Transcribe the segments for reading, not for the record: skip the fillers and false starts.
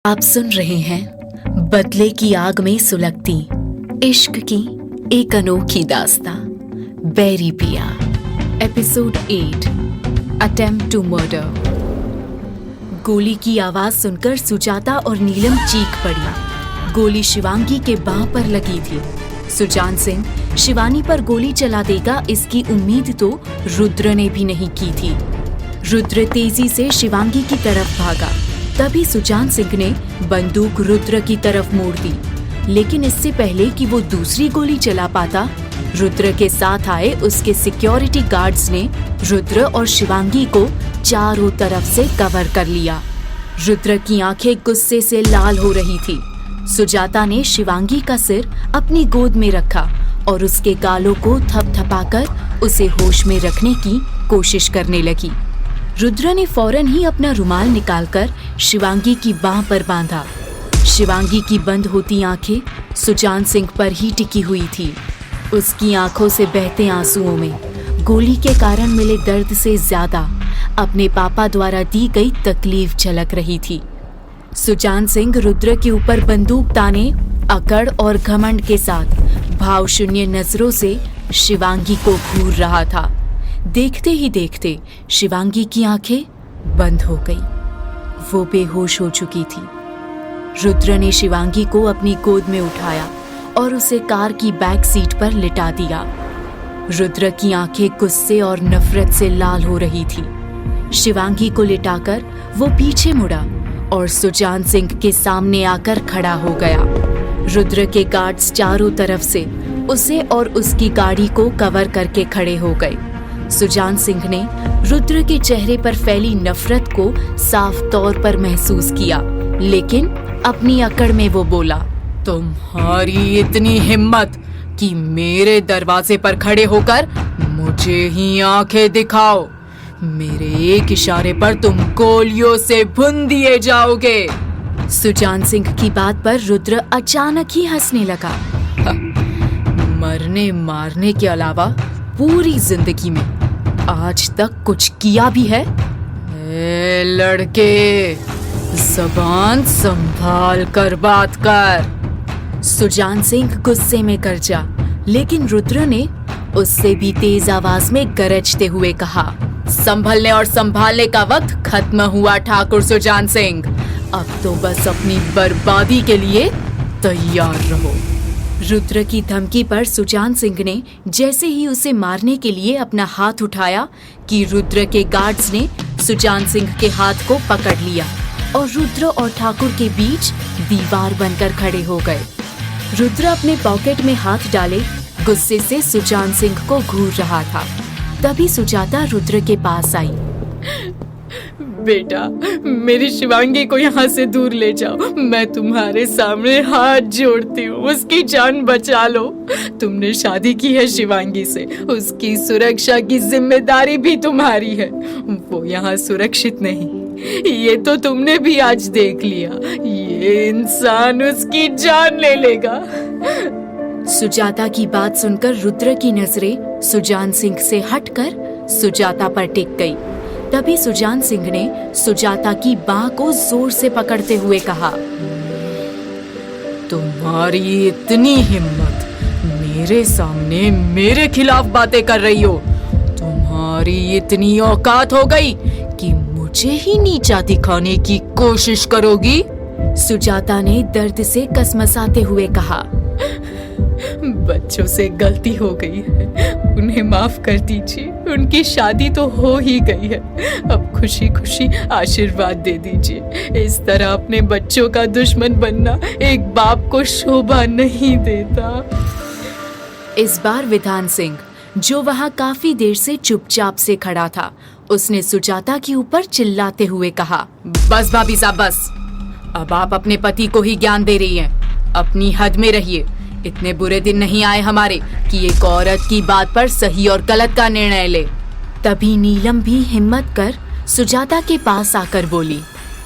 आप सुन रहे हैं बदले की आग में सुलगती इश्क की एक अनोखी दास्तां बैरी पिया। Episode 8 attempt to murder. गोली की आवाज सुनकर सुजाता और नीलम चीख पड़ी। गोली शिवांगी के बाह पर लगी थी। सुजान सिंह शिवानी पर गोली चला देगा इसकी उम्मीद तो रुद्र ने भी नहीं की थी। रुद्र तेजी से शिवांगी की तरफ भागा। तभी सुजान सिंह ने बंदूक रुद्र की तरफ मोड़ दी, लेकिन इससे पहले कि वो दूसरी गोली चला पाता, रुद्र के साथ आए उसके सिक्योरिटी गार्ड्स ने रुद्र और शिवांगी को चारों तरफ से कवर कर लिया। रुद्र की आंखें गुस्से से लाल हो रही थी। सुजाता ने शिवांगी का सिर अपनी गोद में रखा और उसके गालों को थपथपाकर उसे होश में रखने की कोशिश करने लगी। रुद्र ने फौरन ही अपना रुमाल निकालकर शिवांगी की बाह पर बांधा। शिवांगी की बंद होती आंखें सुजान सिंह पर ही टिकी हुई थी। उसकी आंखों से बहते आंसुओं में गोली के कारण मिले दर्द से ज्यादा अपने पापा द्वारा दी गई तकलीफ झलक रही थी। सुजान सिंह रुद्र के ऊपर बंदूक ताने अकड़ और घमंड के साथ भाव शून्य नजरों से शिवांगी को घूर रहा था। देखते ही देखते शिवांगी की आंखें बंद हो गई। वो बेहोश हो चुकी थी। रुद्र ने शिवांगी को अपनी गोद में उठाया और उसे कार की बैक सीट पर लिटा दिया। रुद्र की आंखें गुस्से और नफरत से लाल हो रही थी। शिवांगी को लिटाकर वो पीछे मुड़ा और सुजान सिंह के सामने आकर खड़ा हो गया। रुद्र के गार्ड्स चारों तरफ से उसे और उसकी गाड़ी को कवर करके खड़े हो गए। सुजान सिंह ने रुद्र के चेहरे पर फैली नफरत को साफ तौर पर महसूस किया, लेकिन अपनी अकड़ में वो बोला, तुम्हारी इतनी हिम्मत कि मेरे दरवाजे पर खड़े होकर मुझे ही आंखें दिखाओ। मेरे एक इशारे पर तुम गोलियों से भुन दिए जाओगे। सुजान सिंह की बात पर रुद्र अचानक ही हंसने लगा। मरने मारने के अलावा पूरी जिंदगी में आज तक कुछ किया भी है? ए लड़के, ज़बान संभाल कर बात कर। सुजान सिंह गुस्से में गरजा, लेकिन रुद्र ने उससे भी तेज आवाज में गरजते हुए कहा, संभलने और संभालने का वक्त खत्म हुआ ठाकुर सुजान सिंह। अब तो बस अपनी बर्बादी के लिए तैयार रहो। रुद्र की धमकी पर सुजान सिंह ने जैसे ही उसे मारने के लिए अपना हाथ उठाया कि रुद्र के गार्ड्स ने सुजान सिंह के हाथ को पकड़ लिया और रुद्र और ठाकुर के बीच दीवार बनकर खड़े हो गए। रुद्र अपने पॉकेट में हाथ डाले गुस्से से सुजान सिंह को घूर रहा था। तभी सुजाता रुद्र के पास आई। बेटा, मेरी शिवांगी को यहाँ से दूर ले जाओ। मैं तुम्हारे सामने हाथ जोड़ती हूँ, उसकी जान बचा लो। तुमने शादी की है शिवांगी से, उसकी सुरक्षा की जिम्मेदारी भी तुम्हारी है। वो यहाँ सुरक्षित नहीं, ये तो तुमने भी आज देख लिया। ये इंसान उसकी जान ले लेगा। सुजाता की बात सुनकर रुद्र की नजरें सुजान सिंह से हटकर सुजाता पर टिक गई। तभी सुजान सिंह ने सुजाता की बाह को जोर से पकड़ते हुए कहा, तुम्हारी इतनी हिम्मत, मेरे सामने मेरे खिलाफ बातें कर रही हो? तुम्हारी इतनी औकात हो गई कि मुझे ही नीचा दिखाने की कोशिश करोगी? सुजाता ने दर्द से कसमसाते हुए कहा, बच्चों से गलती हो गई है, उन्हें माफ कर दीजिए। उनकी शादी तो हो ही गई है, अब खुशी खुशी आशीर्वाद दे दीजिए। इस तरह अपने बच्चों का दुश्मन बनना एक बाप को शोभा नहीं देता। इस बार विधान सिंह, जो वहाँ काफी देर से चुपचाप से खड़ा था, उसने सुजाता के ऊपर चिल्लाते हुए कहा, बस भाभी साहब बस। अब आप अपने पति को ही ज्ञान दे रही हैं। अपनी हद में रहिए। इतने बुरे दिन नहीं आए हमारे कि एक औरत की बात पर सही और गलत का निर्णय ले। तभी नीलम भी हिम्मत कर सुजाता के पास आकर बोली,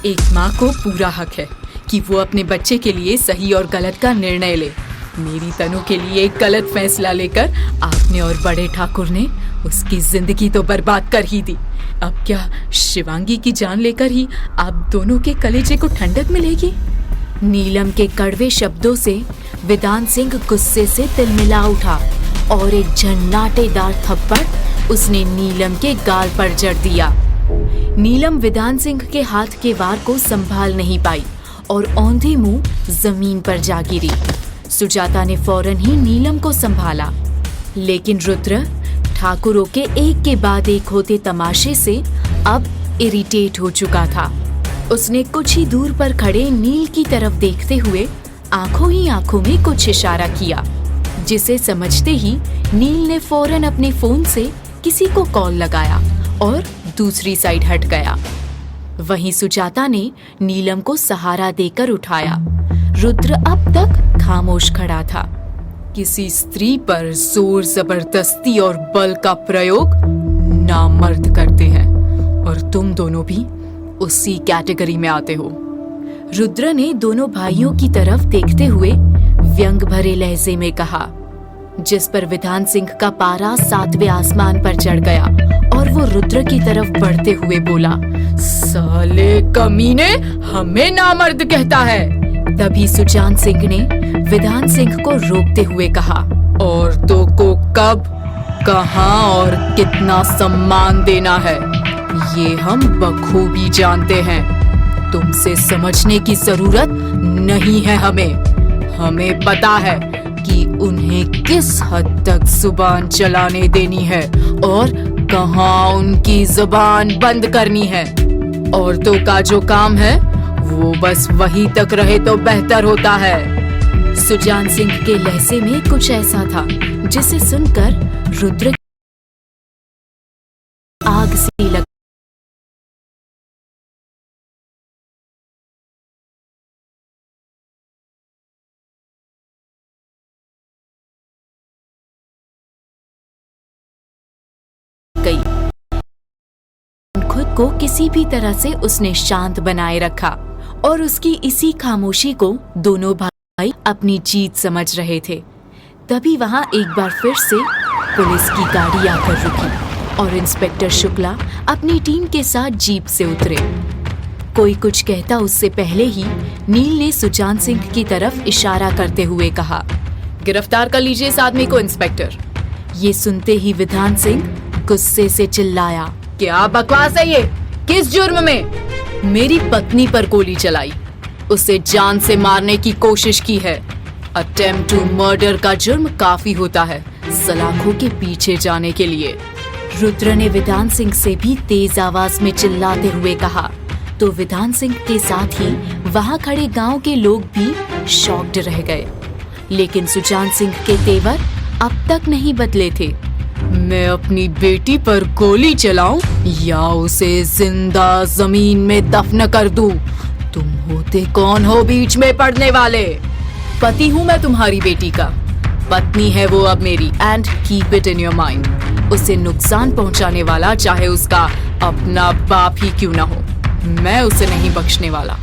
एक माँ को पूरा हक है कि वो अपने बच्चे के लिए सही और गलत का निर्णय ले। मेरी तनु के लिए एक गलत फैसला लेकर आपने और बड़े ठाकुर ने उसकी जिंदगी तो बर्बाद कर ही दी। अब क्या शिवांगी की जान लेकर ही आप दोनों के कलेजे को ठंडक मिलेगी? नीलम के कड़वे शब्दों से विधान सिंह गुस्से से तिलमिला उठा और एक झन्नाटेदार थप्पड़ उसने नीलम के गाल पर जड़ दिया। नीलम विधान सिंह के हाथ के वार को संभाल नहीं पाई और औंधे मुंह जमीन पर जा गिरी। सुजाता ने फौरन ही नीलम को संभाला, लेकिन रुद्र ठाकुरों के एक के बाद एक होते तमाशे से अब इरिटेट हो चुका था। उसने कुछ ही दूर पर खड़े नील की तरफ देखते हुए आंखों ही आंखों में कुछ इशारा किया, जिसे समझते ही नील ने फौरन अपने फोन से किसी को कॉल लगाया और दूसरी साइड हट गया। वहीं सुजाता ने नीलम को सहारा देकर उठाया। रुद्र अब तक खामोश खड़ा था। किसी स्त्री पर जोर जबरदस्ती और बल का प्रयोग नामर्द करते हैं, और तुम दोनों भी उसी कैटेगरी में आते हो। रुद्र ने दोनों भाइयों की तरफ देखते हुए व्यंग भरे लहजे में कहा, जिस पर विधान सिंह का पारा 7वें आसमान पर चढ़ गया और वो रुद्र की तरफ बढ़ते हुए बोला, साले कमीने, हमें नामर्द कहता है। तभी सुजान सिंह ने विधान सिंह को रोकते हुए कहा, औरतों को कब, कहां और कितना सम्मान देना है, ये हम बखूबी जानते हैं। तुमसे समझने की जरूरत नहीं है हमें पता है कि उन्हें किस हद तक जुबान चलाने देनी है और कहां उनकी जुबान बंद करनी है। औरतों का जो काम है वो बस वहीं तक रहे तो बेहतर होता है। सुजान सिंह के लहजे में कुछ ऐसा था जिसे सुनकर रुद्र आग सी लग गई। खुद को किसी भी तरह से उसने शांत बनाए रखा और उसकी इसी खामोशी को दोनों भाई अपनी जीत समझ रहे थे। तभी वहां एक बार फिर से पुलिस की गाड़ी आकर रुकी और इंस्पेक्टर शुक्ला अपनी टीम के साथ जीप से उतरे। कोई कुछ कहता उससे पहले ही नील ने सुजान सिंह की तरफ इशारा करते हुए कहा, गिरफ्तार कर लीजिए इस आदमी को इंस्पेक्टर। ये सुनते ही विधान सिंह गुस्से से चिल्लाया, क्या बकवास है ये? किस जुर्म में? मेरी पत्नी पर गोली चलाई, उसे जान से मारने की कोशिश की है। अटेम्प्ट टू मर्डर का जुर्म काफी होता है सलाखों के पीछे जाने के लिए। रुद्र ने विधान सिंह से भी तेज आवाज में चिल्लाते हुए कहा, तो विधान सिंह के साथ ही वहां खड़े गांव के लोग भी शॉक्ड रह गए। लेकिन सुजान सिंह के तेवर अब तक नहीं बदले थे। मैं अपनी बेटी पर गोली चलाऊं या उसे जिंदा जमीन में दफन कर दूं? तुम होते कौन हो बीच में पड़ने वाले? पति हूं मैं तुम्हारी बेटी का, पत्नी है वो अब मेरी, and keep it in your mind. उसे नुकसान पहुंचाने वाला चाहे उसका अपना बाप ही क्यों ना हो, मैं उसे नहीं बख्शने वाला।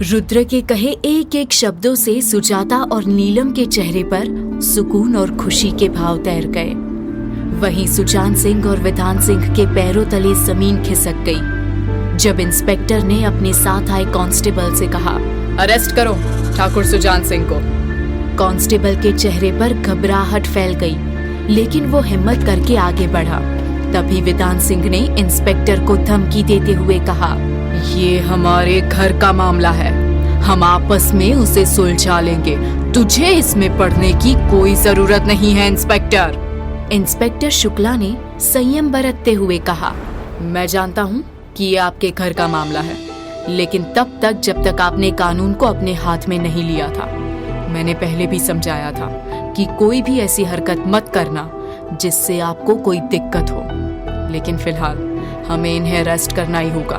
रुद्र के कहे एक एक शब्दों से सुजाता और नीलम के चेहरे पर सुकून और खुशी के भाव तैर गए। वहीं सुजान सिंह और विधान सिंह के पैरों तले जमीन खिसक गई जब इंस्पेक्टर ने अपने साथ आए कांस्टेबल से कहा, अरेस्ट करो ठाकुर सुजान सिंह को। कांस्टेबल के चेहरे पर घबराहट फैल गई, लेकिन वो हिम्मत करके आगे बढ़ा। तभी विधान सिंह ने इंस्पेक्टर को धमकी देते हुए कहा, ये हमारे घर का मामला है, हम आपस में उसे सुलझा लेंगे, तुझे इसमें पढ़ने की कोई जरूरत नहीं है इंस्पेक्टर। इंस्पेक्टर शुक्ला ने संयम बरतते हुए कहा, मैं जानता हूँ कि ये आपके घर का मामला है, लेकिन तब तक जब तक आपने कानून को अपने हाथ में नहीं लिया था। मैंने पहले भी समझाया था कि कोई भी ऐसी हरकत मत करना जिससे आपको कोई दिक्कत हो, लेकिन फिलहाल हमें इन्हें अरेस्ट करना ही होगा,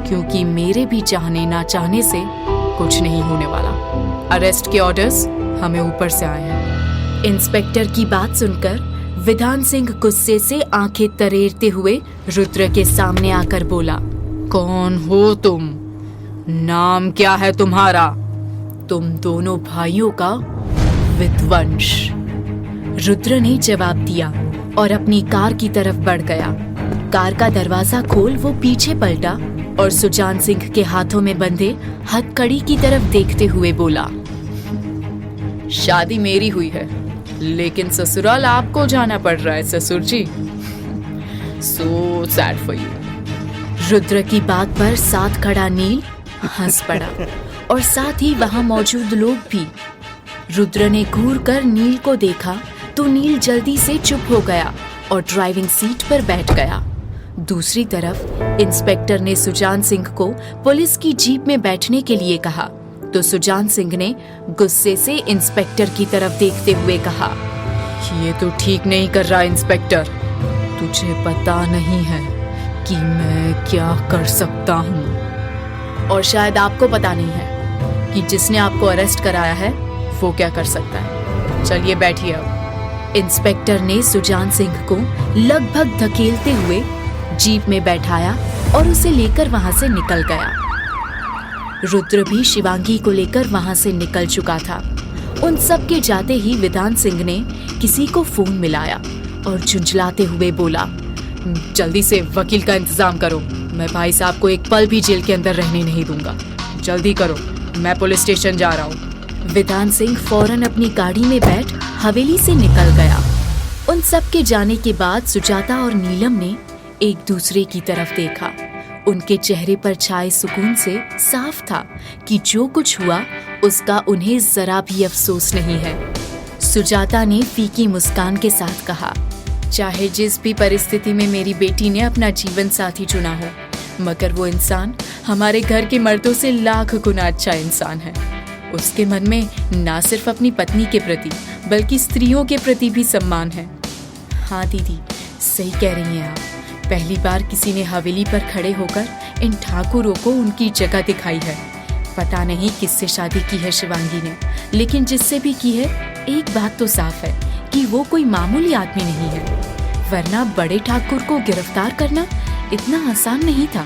क्योंकि मेरे भी चाहने ना चाहने से कुछ नहीं होने वाला। अरेस्ट के ऑर्डर्स हमें ऊपर से आए हैं। इंस्पेक्टर की बात सुनकर विधान सिंह गुस्से से आंखें तरेरते हुए रुद्र के सामने आकर बोला, कौन हो तुम? नाम क्या है तुम्हारा? तुम दोनों भाइयों का विध्वंस। रुद्र ने जवाब दिया और अपनी कार की तरफ बढ़ गया। कार का दरवाजा खोल वो पीछे पलटा और सुजान सिंह के हाथों में बंधे हथकड़ी की तरफ देखते हुए बोला, शादी मेरी हुई है, लेकिन ससुराल आपको जाना पड़ रहा है ससुर जी। So sad for you. Rudra की बात पर साथ खड़ा नील हंस पड़ा और साथ ही वहां मौजूद लोग भी। रुद्र ने घूर कर नील को देखा तो नील जल्दी से चुप हो गया और ड्राइविंग सीट पर बैठ गया। दूसरी तरफ इंस्पेक्टर ने सुजान सिंह को पुलिस की जीप में बैठने के लिए कहा तो सुजान सिंह ने गुस्से से इंस्पेक्टर की तरफ देखते हुए कहा, ये तो ठीक नहीं कर रहा इंस्पेक्टर। तुझे पता नहीं है कि मैं क्या कर सकता हूँ। और शायद आपको पता नहीं है कि जिसने आपको अरेस्ट कराया है वो क्या कर सकता है। चलिए बैठिए अब। इंस्पेक्टर ने सुजान सिंह को लगभग धकेलते हुए जीप में बैठाया और उसे लेकर वहां से निकल गया। रुद्र भी शिवांगी को लेकर वहां से निकल चुका था। उन सब के जाते ही विधान सिंह ने किसी को फोन मिलाया और झुंझलाते हुए बोला, जल्दी से वकील का इंतजाम करो। मैं भाई साहब को एक पल भी जेल के अंदर रहने नहीं दूंगा। जल्दी करो, मैं पुलिस स्टेशन जा रहा हूँ। विधान सिंह फौरन अपनी गाड़ी में बैठ हवेली से निकल गया। उन सब के जाने के बाद सुजाता और नीलम ने एक दूसरे की तरफ देखा। उनके चेहरे पर छाए सुकून से साफ था कि जो कुछ हुआ उसका उन्हें जरा भी अफसोस नहीं है। सुजाता ने फीकी मुस्कान के साथ कहा, चाहे जिस भी परिस्थिति में मेरी बेटी ने अपना जीवन साथी चुना हो, मगर वो इंसान हमारे घर के मर्दों से लाख गुना अच्छा इंसान है। उसके मन में ना सिर्फ अपनी पत्नी के प्रति बल्कि स्त्रियों के प्रति भी सम्मान है। हाँ दीदी, सही कह रही हैं आप। पहली बार किसी ने हवेली पर खड़े होकर इन ठाकुरों को उनकी जगह दिखाई है। पता नहीं किससे शादी की है शिवांगी ने, लेकिन जिससे भी की है एक बात तो साफ है कि वो कोई मामूली आदमी नहीं है। वरना बड़े ठाकुर को गिरफ्तार करना इतना आसान नहीं था।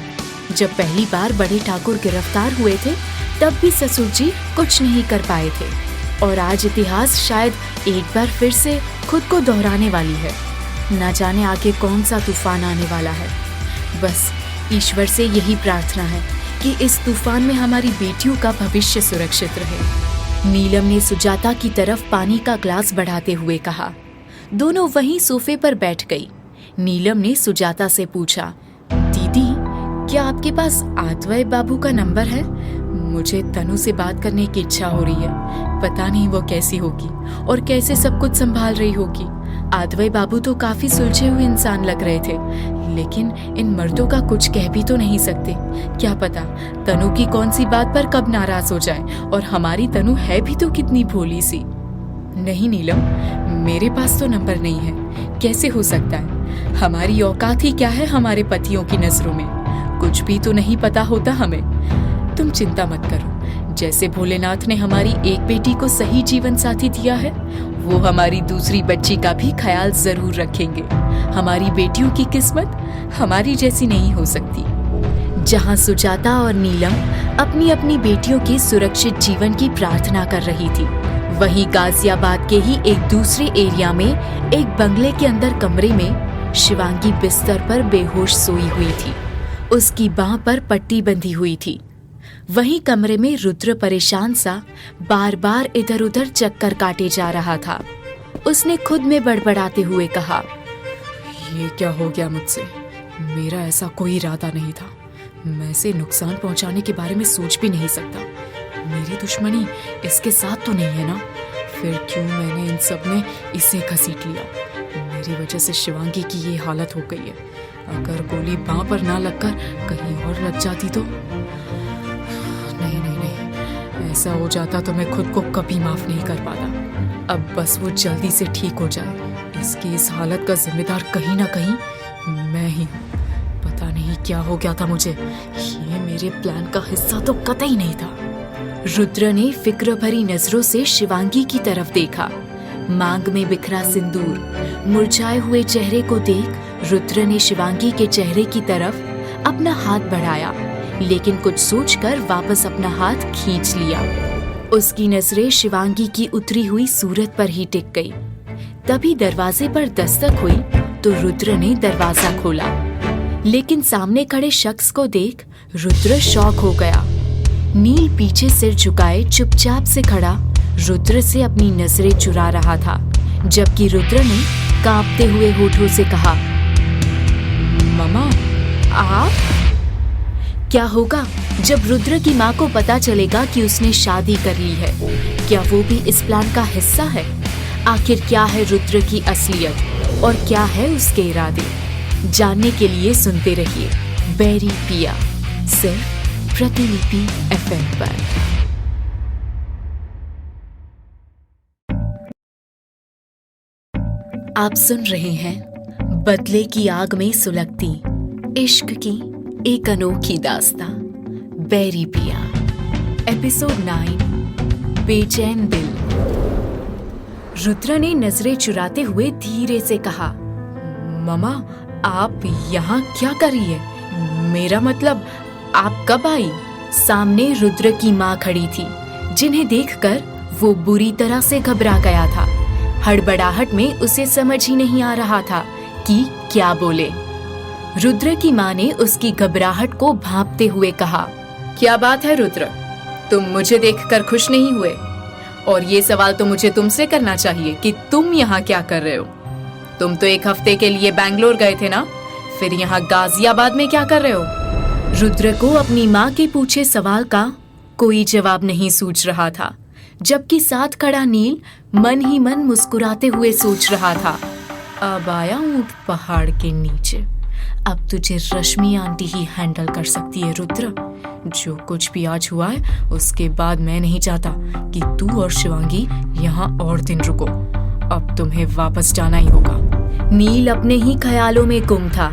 जब पहली बार बड़े ठाकुर गिरफ्तार हुए थे तब भी ससुर जी कुछ नहीं कर पाए थे, और आज इतिहास शायद एक बार फिर से खुद को दोहराने वाली है। न जाने आगे कौन सा तूफान आने वाला है। बस ईश्वर से यही प्रार्थना है कि इस तूफान में हमारी बेटियों का भविष्य सुरक्षित रहे। नीलम ने सुजाता की तरफ पानी का ग्लास बढ़ाते हुए कहा। दोनों वहीं सोफे पर बैठ गई। नीलम ने सुजाता से पूछा, दीदी क्या आपके पास आत्वय बाबू का नंबर है? मुझे तनु से बात करने की इच्छा हो रही है। पता नहीं वो कैसी होगी और कैसे सब कुछ संभाल रही होगी। आत्वय बाबू तो काफी सुलझे हुए इंसान लग रहे थे, लेकिन इन मर्दों का कुछ कह भी तो नहीं सकते। क्या पता तनु की कौन सी बात पर कब नाराज हो जाए, और हमारी तनु है भी तो कितनी भोली सी। नहीं नीलम, मेरे पास तो नंबर नहीं है। कैसे हो सकता है? हमारी औकात ही क्या है हमारे पतियों की नजरों में? कुछ भी तो नहीं पता होता हमें। तुम चिंता मत करो। जैसे भोलेनाथ ने हमारी एक बेटी को सही जीवन साथी दिया है, वो हमारी दूसरी बच्ची का भी ख्याल जरूर रखेंगे। हमारी बेटियों की किस्मत हमारी जैसी नहीं हो सकती। जहां सुजाता और नीलम अपनी अपनी बेटियों के सुरक्षित जीवन की प्रार्थना कर रही थी, वहीं गाजियाबाद के ही एक दूसरे एरिया में एक बंगले के अंदर कमरे में शिवांगी बिस्तर पर बेहोश सोई हुई थी। उसकी बांह पर पट्टी बंधी हुई थी। वहीं कमरे में रुद्र परेशान सा बार बार इधर उधर चक्कर काटे जा रहा था। उसने खुद में बड़बड़ाते हुए कहा, ये क्या हो गया मुझसे? मेरा ऐसा कोई इरादा नहीं था। मैं इसे नुकसान पहुंचाने के बारे में सोच भी नहीं सकता। मेरी दुश्मनी इसके साथ तो नहीं है ना? फिर क्यों मैंने इन सब में इसे घसीट लिया? मेरी वजह से शिवांगी की ये हालत हो गई है। अगर गोली बांह पर ना लगकर कहीं और लग जाती तो? नहीं, ऐसा हो जाता तो मैं खुद को कभी माफ नहीं कर पाता। अब बस वो जल्दी से ठीक हो जाए। इसकी इस हालत का जिम्मेदार कहीं ना कहीं मैं ही हूँ। पता नहीं क्या हो गया था मुझे। ये मेरे प्लान का हिस्सा तो कतई नहीं था। रुद्र ने फिक्र भरी नजरों से शिवांगी की तरफ देखा। मांग में बिखरा सिंदूर, मुरझाए हुए चेहरे को देख रुद्र ने शिवांगी के चेहरे की तरफ अपना हाथ बढ़ाया, लेकिन कुछ सोचकर वापस अपना हाथ खींच लिया। उसकी नजरें शिवांगी की उतरी हुई सूरत पर ही टिक गई। तभी दरवाजे पर दस्तक हुई तो रुद्र ने दरवाजा खोला, लेकिन सामने खड़े शख्स को देख रुद्र शॉक हो गया। नील पीछे सिर झुकाए चुपचाप से खड़ा रुद्र से अपनी नजरें चुरा रहा था, जबकि रुद्र ने कांपते हुए होठों से कहा, मामा आप? क्या होगा जब रुद्र की माँ को पता चलेगा कि उसने शादी कर ली है? क्या वो भी इस प्लान का हिस्सा है? आखिर क्या है रुद्र की असलियत और क्या है उसके इरादे? जानने के लिए सुनते रहिए बैरी पिया, सिर्फ प्रतिलिपि FM पर। आप सुन रहे हैं बदले की आग में सुलगती इश्क की एक अनोखी दास्तां, बैरी पिया, एपिसोड 9, बेचैन दिल। रुद्र ने नजरें चुराते हुए धीरे से कहा, मामा आप यहाँ क्या कर रही है? मेरा मतलब आप कब आई? सामने रुद्र की माँ खड़ी थी, जिन्हें देखकर वो बुरी तरह से घबरा गया था। हड़बड़ाहट में उसे समझ ही नहीं आ रहा था कि क्या बोले। रुद्र की माँ ने उसकी घबराहट को भांपते हुए कहा, क्या बात है रुद्र, तुम मुझे देखकर खुश नहीं हुए? और ये सवाल तो मुझे तुमसे करना चाहिए कि तुम यहाँ क्या कर रहे हो? तुम तो 1 हफ्ते के लिए बैंगलोर गए थे ना, फिर यहाँ गाजियाबाद में क्या कर रहे हो? रुद्र को अपनी माँ के पूछे सवाल का कोई जवाब नहीं सूझ रहा था, जबकि साथ खड़ा नील मन ही मन मुस्कुराते हुए सोच रहा था, अब आया ऊंट पहाड़ के नीचे। अब तुझे रश्मि आंटी ही हैंडल कर सकती है रुद्र। जो कुछ भी आज हुआ है उसके बाद मैं नहीं चाहता कि तू और शिवांगी यहाँ और दिन रुको। अब तुम्हें वापस जाना ही होगा। नील अपने ही ख्यालों में गुम था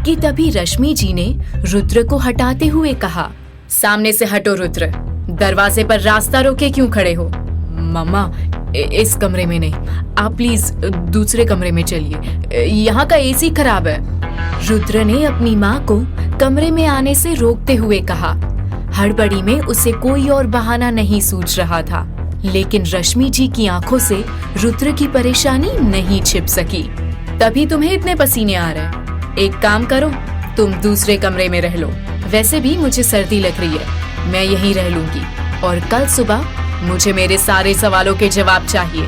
कि तभी रश्मि जी ने रुद्र को हटाते हुए कहा, सामने से हटो रुद्र, दरवाजे पर रास्ता रोके क्यों खड़े हो? मामा इस कमरे में नहीं, आप प्लीज दूसरे कमरे में चलिए, यहाँ का AC खराब है। रुद्र ने अपनी माँ को कमरे में आने से रोकते हुए कहा। हड़बड़ी में उसे कोई और बहाना नहीं सूझ रहा था, लेकिन रश्मि जी की आंखों से रुद्र की परेशानी नहीं छिप सकी। तभी तुम्हें इतने पसीने आ रहे। एक काम करो, तुम दूसरे कमरे में रह लो। वैसे भी मुझे सर्दी लग रही है, मैं यहीं रह लूंगी और कल सुबह मुझे मेरे सारे सवालों के जवाब चाहिए।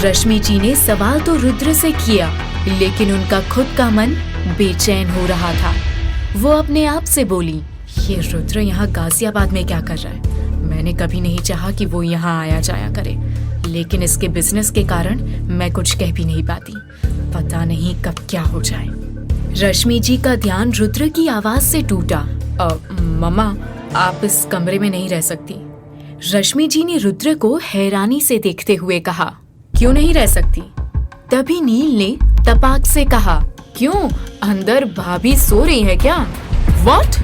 रश्मि जी ने सवाल तो रुद्र से किया, लेकिन उनका खुद का मन बेचैन हो रहा था। वो अपने आप से बोली, ये रुद्र यहाँ गाजियाबाद में क्या कर रहा है? मैंने कभी नहीं चाहा कि वो यहाँ आया जाया करे, लेकिन इसके बिजनेस के कारण मैं कुछ कह भी नहीं पाती। पता नहीं कब क्या हो जाए। रश्मि जी का ध्यान रुद्र की आवाज से टूटा। मम्मा आप इस कमरे में नहीं रह सकती। रश्मि जी ने रुद्र को हैरानी से देखते हुए कहा, क्यों नहीं रह सकती? तभी नील ने तपाक से कहा, क्यों, अंदर भाभी सो रही है क्या? What?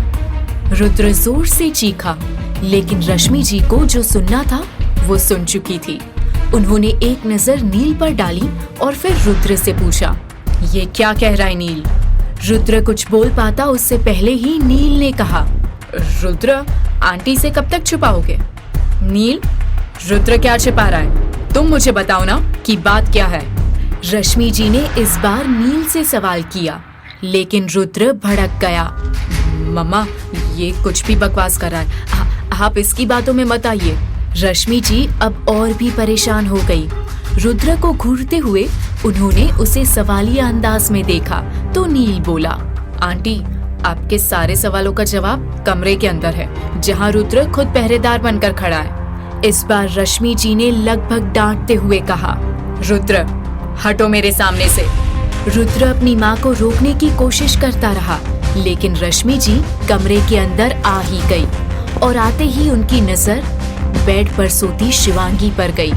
रुद्र जोर से चीखा, लेकिन रश्मि जी को जो सुनना था वो सुन चुकी थी। उन्होंने एक नजर नील पर डाली और फिर रुद्र से पूछा, ये क्या कह रहा है नील? रुद्र कुछ बोल पाता उससे पहले ही नील ने कहा, रुद्र आंटी से कब तक छुपाओगे? नील, रुद्र क्या छिपा रहा है? तुम मुझे बताओ ना कि बात क्या है। रश्मि जी ने इस बार नील से सवाल किया, लेकिन रुद्र भड़क गया। मम्मा ये कुछ भी बकवास कर रहा है, आप इसकी बातों में मत आइए। रश्मि जी अब और भी परेशान हो गई। रुद्र को घूरते हुए उन्होंने उसे सवालिया अंदाज में देखा तो नील बोला, आंटी आपके सारे सवालों का जवाब कमरे के अंदर है, जहाँ रुद्र खुद पहरेदार बनकर खड़ा है। इस बार रश्मि जी ने लगभग डांटते हुए कहा, रुद्र हटो मेरे सामने से। रुद्र अपनी माँ को रोकने की कोशिश करता रहा, लेकिन रश्मि जी कमरे के अंदर आ ही गई और आते ही उनकी नजर बेड पर सोती शिवांगी पर गई।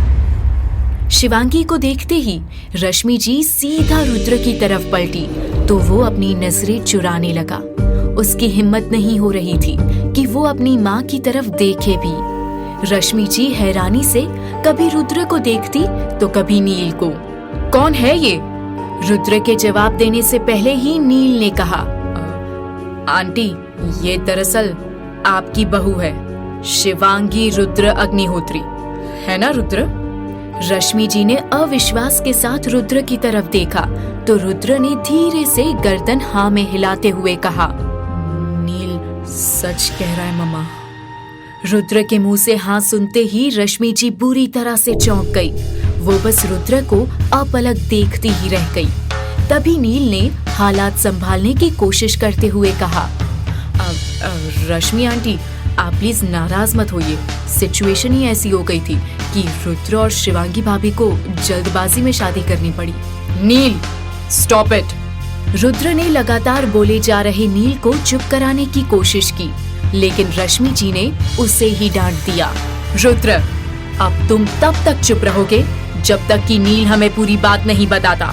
शिवांगी को देखते ही रश्मि जी सीधा रुद्र की तरफ पलटी तो वो अपनी नजरें चुराने लगा। उसकी हिम्मत नहीं हो रही थी कि वो अपनी माँ की तरफ देखे भी। रश्मि जी हैरानी से कभी रुद्र को देखती तो कभी नील को। कौन है ये? रुद्र के जवाब देने से पहले ही नील ने कहा, आंटी ये दरअसल आपकी बहू है, शिवांगी रुद्र अग्निहोत्री, है ना रुद्र? रश्मि जी ने अविश्वास के साथ रुद्र की तरफ देखा तो रुद्र ने धीरे से गर्दन हाँ में हिलाते हुए कहा, नील सच कह रहा है मम्मा। रुद्र के मुंह से हाँ सुनते ही रश्मि जी बुरी तरह से चौंक गई। वो बस रुद्र को अपलक देखती ही रह गई। तभी नील ने हालात संभालने की कोशिश करते हुए कहा, रश्मि आंटी, आप प्लीज नाराज मत होइए। सिचुएशन ही ऐसी हो गई थी कि रुद्र और शिवांगी भाभी को जल्दबाजी में शादी करनी पड़ी। नील स्टॉप इट। रुद्र ने लगातार बोले जा रहे नील को चुप कराने की कोशिश की, लेकिन रश्मि जी ने उसे ही डांट दिया। रुद्र, अब तुम तब तक चुप रहोगे जब तक कि नील हमें पूरी बात नहीं बताता।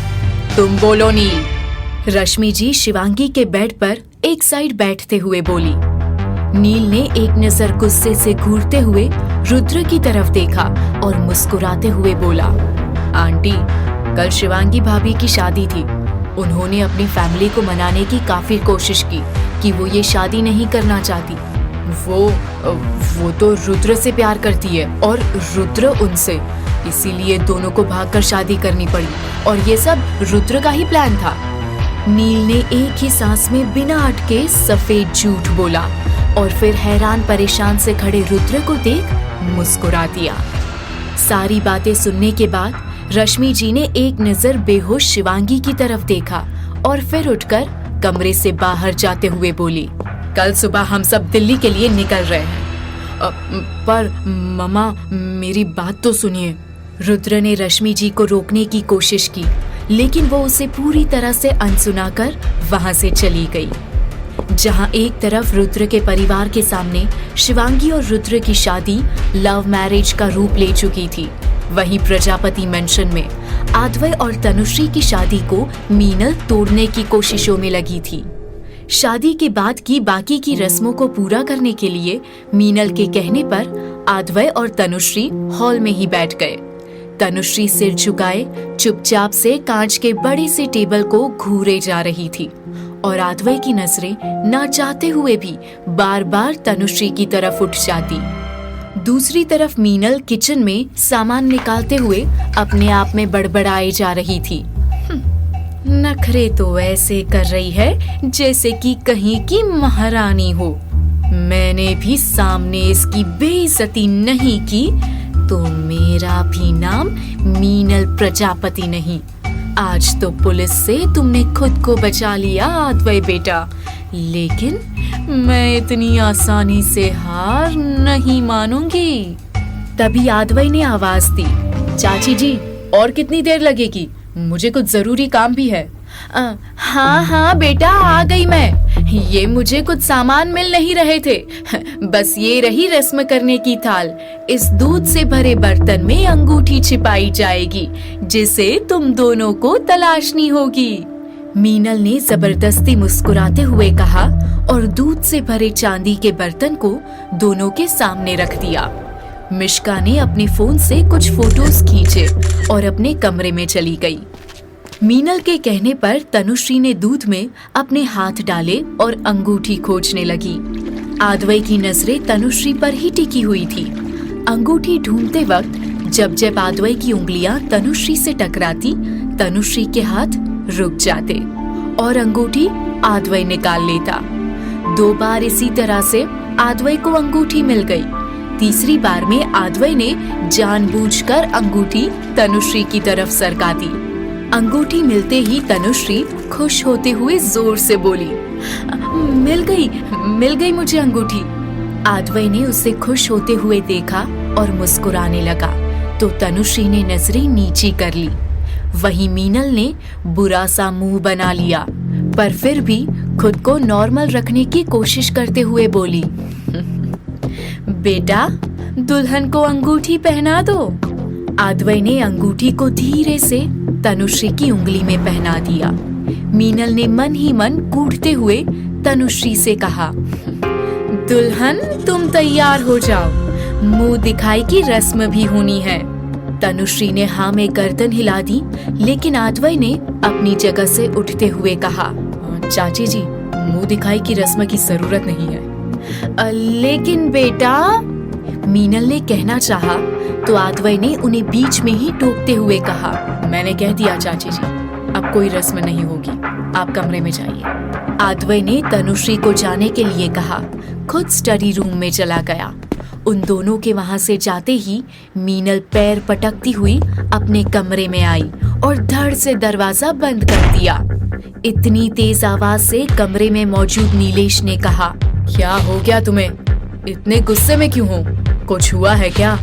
तुम बोलो नील। रश्मि जी शिवांगी के बेड पर एक साइड बैठते हुए बोली। नील ने एक नजर गुस्से से घूरते हुए रुद्र की तरफ देखा और मुस्कुराते हुए बोला, आंटी, कल शिवांगी भाभी की शादी थी। उन्होंने अपनी फैमिली को मनाने की काफी कोशिश की कि वो ये शादी नहीं करना चाहती। वो तो रुद्र से प्यार करती है और रुद्र उनसे, इसीलिए दोनों को भागकर शादी करनी पड़ी और ये सब रुद्र का ही प्लान था। नील ने एक ही सांस में बिना अटके सफेद झूठ बोला और फिर हैरान परेशान से खड़े रुद्र को देख मुस्कुरा दिया। सारी बातें सुनने के बाद रश्मि जी ने एक नजर बेहोश शिवांगी की तरफ देखा और फिर उठकर कमरे से बाहर जाते हुए बोली, कल सुबह हम सब दिल्ली के लिए निकल रहे हैं। पर मम्मा, मेरी बात तो सुनिए। रुद्र ने रश्मि जी को रोकने की कोशिश की, लेकिन वो उसे पूरी तरह से अनसुना कर वहां से चली गई। जहां एक तरफ रुद्र के परिवार के सामने शिवांगी और रुद्र की शादी लव मैरिज का रूप ले चुकी थी, वहीं प्रजापति मेंशन में आद्वय और तनुश्री की शादी को मीनल तोड़ने की कोशिशों में लगी थी। शादी के बाद की बाकी की रस्मों को पूरा करने के लिए मीनल के कहने पर आद्वय और तनुश्री हॉल में ही बैठ गए। तनुश्री सिर झुकाए चुपचाप से कांच के बड़े से टेबल को घूरे जा रही थी और आद्वय की नजरें ना चाहते हुए भी बार बार तनुश्री की तरफ उठ जाती। दूसरी तरफ मीनल किचन में सामान निकालते हुए अपने आप में बड़बड़ाए जा रही थी। नखरे तो ऐसे कर रही है जैसे कि कहीं की महारानी हो। मैंने भी सामने इसकी बेइज्जती नहीं की तो मेरा भी नाम मीनल प्रजापति नहीं। आज तो पुलिस से तुमने खुद को बचा लिया आद्वय बेटा, लेकिन मैं इतनी आसानी से हार नहीं मानूंगी। तभी आद्वय ने आवाज दी, चाची जी, और कितनी देर लगेगी? मुझे कुछ जरूरी काम भी है। हाँ बेटा, आ गई मैं। ये मुझे कुछ सामान मिल नहीं रहे थे, बस ये रही रस्म करने की थाल। इस दूध से भरे बर्तन में अंगूठी छिपाई जाएगी जिसे तुम दोनों को तलाशनी होगी। मीनल ने जबरदस्ती मुस्कुराते हुए कहा और दूध से भरे चांदी के बर्तन को दोनों के सामने रख दिया। मिश्का ने अपने फोन से कुछ फोटोज खींचे और अपने कमरे में चली गई। मीनल के कहने पर तनुश्री ने दूध में अपने हाथ डाले और अंगूठी खोजने लगी। आद्वय की नजरें तनुश्री पर ही टिकी हुई थी। अंगूठी ढूंढते वक्त जब जब आद्वय की उंगलियां तनुश्री से टकराती, तनुश्री के हाथ रुक जाते और अंगूठी आद्वय निकाल लेता। 2 बार इसी तरह से आद्वय को अंगूठी मिल गई। तीसरी बार में आद्वय ने जानबूझकर अंगूठी तनुश्री की तरफ सरका दी। अंगूठी मिलते ही तनुश्री खुश होते हुए जोर से बोली, मिल गई मुझे अंगूठी। आद्वय ने उसे खुश होते हुए देखा और मुस्कुराने लगा तो तनुश्री ने नजरें नीची कर ली। वहीं मीनल ने बुरा सा मुंह बना लिया, पर फिर भी खुद को नॉर्मल रखने की कोशिश करते हुए बोली, बेटा, दुल्हन को अंगूठी पहना दो। आद्वय ने अंगूठी को धीरे से तनुश्री की उंगली में पहना दिया। मीनल ने मन ही मन कूटते हुए तनुश्री से कहा, दुल्हन तुम तैयार हो जाओ, मुंह दिखाई की रस्म भी होनी है। तनुश्री ने हाँ में गर्दन हिला दी, लेकिन आद्वय ने अपनी जगह से उठते हुए कहा, चाची जी, मुंह दिखाई की रस्म की जरूरत नहीं है। लेकिन बेटा, मीनल ने कहना चाहा, तो आधवय ने उन्हें बीच में ही टोकते हुए कहा, मैंने कह दिया चाची जी, अब कोई रस्म नहीं होगी, आप कमरे में जाइए। आधवय ने तनुश्री को जाने के लिए कहा, खुद स्टडी रूम में चला गया। उन दोनों के वहां से जाते ही मीनल पैर पटकती हुई अपने कमरे में आई और धड़ से दरवाजा बंद कर दिया। इतनी तेज आवाज से कमरे में मौजूद नीलेश ने कहा, क्या हो गया तुम्हें? इतने गुस्से में क्यों हो? कुछ हुआ है क्या?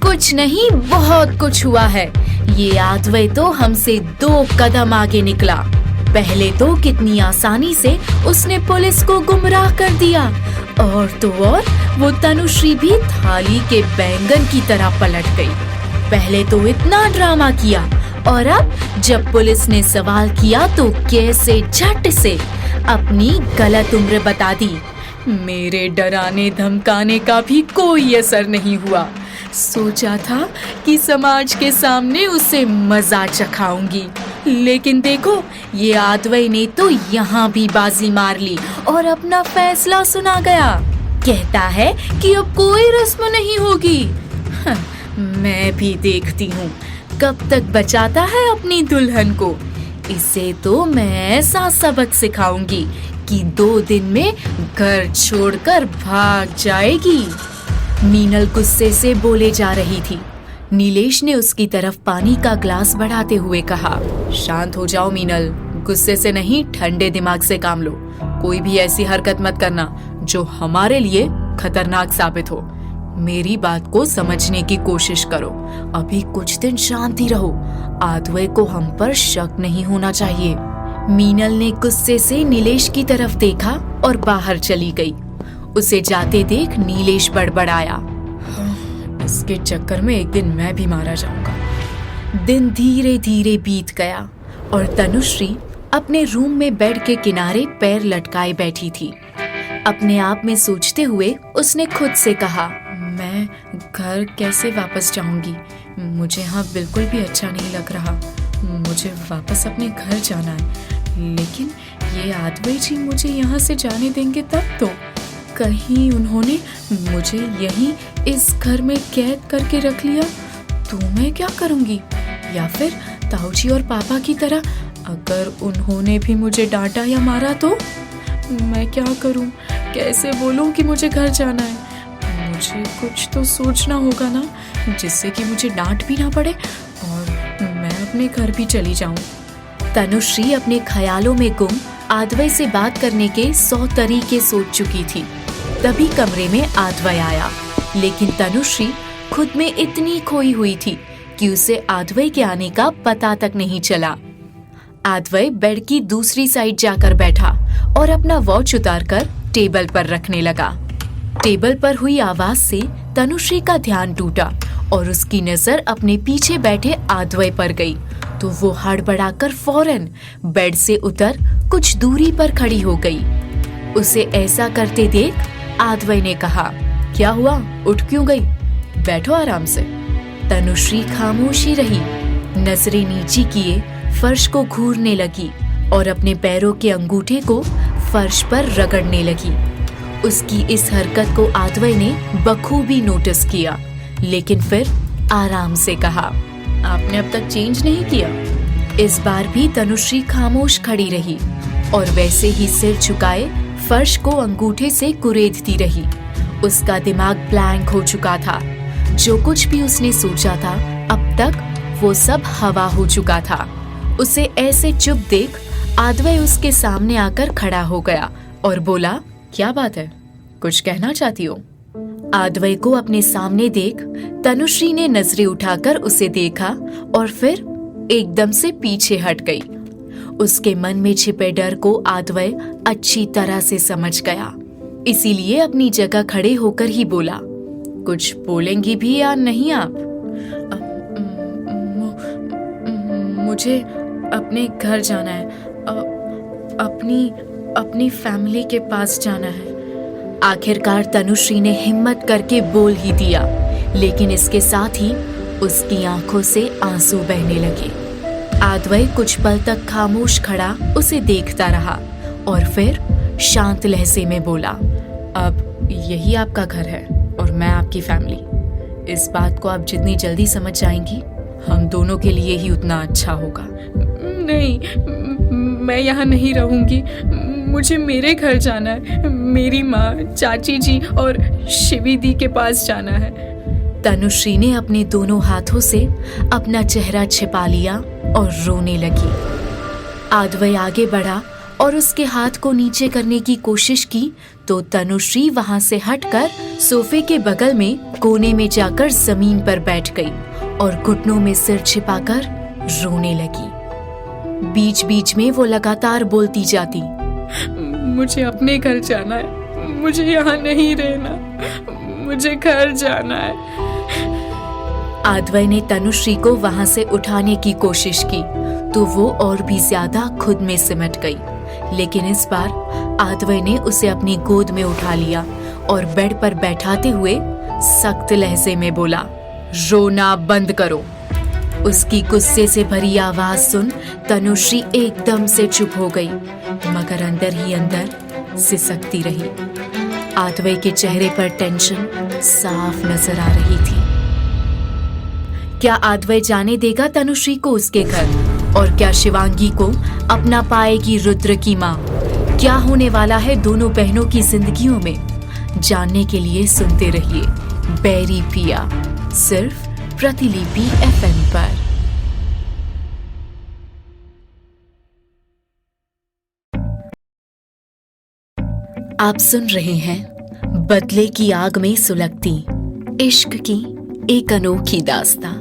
कुछ नहीं, बहुत कुछ हुआ है। ये आधवय तो हमसे 2 कदम आगे निकला। पहले तो कितनी आसानी से उसने पुलिस को गुमराह कर दिया, और तो और वो तनुश्री भी थाली के बैंगन की तरह पलट गई। पहले तो इतना ड्रामा किया, और अब जब पुलिस ने सवाल किया तो कैसे झट से अपनी गलत उम्र बता दी। मेरे डराने धमकाने का भी कोई असर नहीं हुआ। सोचा था कि समाज के सामने उसे मजा चखाऊंगी, लेकिन देखो ये आधवय ने तो यहाँ भी बाजी मार ली और अपना फैसला सुना गया। कहता है कि अब कोई रस्म नहीं होगी। मैं भी देखती हूँ कब तक बचाता है अपनी दुल्हन को। इसे तो मैं ऐसा सबक सिखाऊंगी कि 2 दिन में घर छोड़कर भाग जाएगी। मीनल गुस्से से बोले जा रही थी। नीलेश ने उसकी तरफ पानी का ग्लास बढ़ाते हुए कहा, शांत हो जाओ मीनल, गुस्से से नहीं ठंडे दिमाग से काम लो। कोई भी ऐसी हरकत मत करना जो हमारे लिए खतरनाक साबित हो। मेरी बात को समझने की कोशिश करो। अभी कुछ दिन शांति रहो। आधवय को हम पर शक नहीं होना चाहिए। मीनल ने गुस्से से नीलेश की तरफ देखा और बाहर चली गई। उसे जाते देख नीलेश बड़बड़ाया, इसके चक्कर में एक दिन मैं भी मारा जाऊंगा। दिन धीरे धीरे बीत गया और तनुश्री अपने रूम में बेड के किनारे पैर लटकाए बैठी थी। अपने आप में सोचते हुए उसने खुद से कहा, मैं घर कैसे वापस जाऊंगी? मुझे यहाँ बिल्कुल भी अच्छा नहीं लग रहा। मुझे वापस अपने घर जाना है, लेकिन ये आधवय जी मुझे यहाँ से जाने देंगे तब तो। कहीं उन्होंने मुझे यहीं इस घर में कैद करके रख लिया तो मैं क्या करूँगी? या फिर ताऊजी और पापा की तरह अगर उन्होंने भी मुझे डांटा या मारा तो मैं क्या करूँ? कैसे बोलूँ कि मुझे घर जाना है? मुझे कुछ तो सोचना होगा ना, जिससे कि मुझे डांट भी ना पड़े और मैं अपने घर भी चली जाऊँ। तनुश्री अपने ख्यालों में गुम आधवय से बात करने के 100 तरीके सोच चुकी थी। तभी कमरे में आधवय आया, लेकिन तनुश्री खुद में इतनी खोई हुई थी कि उसे आधवय के आने का पता तक नहीं चला। आधवय बेड की दूसरी साइड जाकर बैठा और अपना वॉच उतारकर टेबल पर रखने लगा। टेबल पर हुई आवाज से तनुश्री का ध्यान टूटा और उसकी नजर अपने पीछे बैठे आधवय पर गई, तो वो हड़बड़ाकर फौरन बेड से उतर कुछ दूरी पर खड़ी हो गई। उसे ऐसा करते देख आधवय ने कहा, क्या हुआ, उठ क्यों गई? बैठो आराम से। तनुश्री खामोशी रही, नजरें नीची किए फर्श को घूरने लगी और अपने पैरों के अंगूठे को फर्श पर रगड़ने लगी। उसकी इस हरकत को आधवय ने बखूबी नोटिस किया, लेकिन फिर आराम से कहा, आपने अब तक चेंज नहीं किया? इस बार भी तनुश्री खामोश खड़ी रही और वैसे ही सिर झुकाए फर्श को अंगूठे से कुरेदती रही। उसका दिमाग ब्लैंक हो चुका था। जो कुछ भी उसने सोचा था अब तक वो सब हवा हो चुका था। उसे ऐसे चुप देख आधवय उसके सामने आकर खड़ा हो गया और बोला, क्या बात है, कुछ कहना चाहती हो? आधवय को अपने सामने देख तनुश्री ने नजरें उठाकर उसे देखा और फिर एकदम से पीछे हट गई। उसके मन में छिपे डर को आधवय अच्छी तरह से समझ गया, इसीलिए अपनी जगह खड़े होकर ही बोला, कुछ बोलेंगी भी या नहीं आप? मुझे अपने घर जाना है, अपनी फैमिली के पास जाना है। आखिरकार तनुश्री ने हिम्मत करके बोल ही दिया, लेकिन इसके साथ ही उसकी आंखों से आंसू बहने लगे। आधवय कुछ पल तक खामोश खड़ा उसे देखता रहा और फिर शांत लहजे में बोला, अब यही आपका घर है और मैं आपकी फैमिली। इस बात को आप जितनी जल्दी समझ जाएंगी, हम दोनों के लिए ही उतना अच्छा होगा। नहीं, मैं यहाँ नहीं रहूंगी। मुझे मेरे घर जाना है। मेरी माँ, चाची जी और शिवी दी के पास जाना है। तनुश्री ने अपने दोनों हाथों से अपना चेहरा छिपा लिया और रोने लगी। आदवय आगे बढ़ा और उसके हाथ को नीचे करने की कोशिश की तो तनुश्री वहां से हटकर सोफे के बगल में कोने में जाकर जमीन पर बैठ गई और घुटनों में सिर छिपाकर रोने लगी। बीच बीच में वो लगातार बोलती जाती, मुझे अपने घर जाना है, मुझे यहाँ नहीं रहना, मुझे घर जाना है। आदवय ने तनुश्री को वहां से उठाने की कोशिश की तो वो और भी ज्यादा खुद में सिमट गई। लेकिन इस बार आदवय ने उसे अपनी गोद में उठा लिया और बेड पर बैठाते हुए सख्त लहजे में बोला, रोना बंद करो। उसकी गुस्से से भरी आवाज सुन तनुश्री एकदम से चुप हो गई, मगर अंदर ही अंदर सिसकती रही। आदवय के चेहरे पर टेंशन साफ नजर आ रही थी। क्या आदवय जाने देगा तनुश्री को उसके घर? और क्या शिवांगी को अपना पाएगी रुद्र की माँ? क्या होने वाला है दोनों बहनों की जिंदगियों में? जानने के लिए सुनते रहिए बैरी पिया, सिर्फ प्रतिलिपि FM पर। आप सुन रहे हैं बदले की आग में सुलगती इश्क की एक अनोखी दास्तां,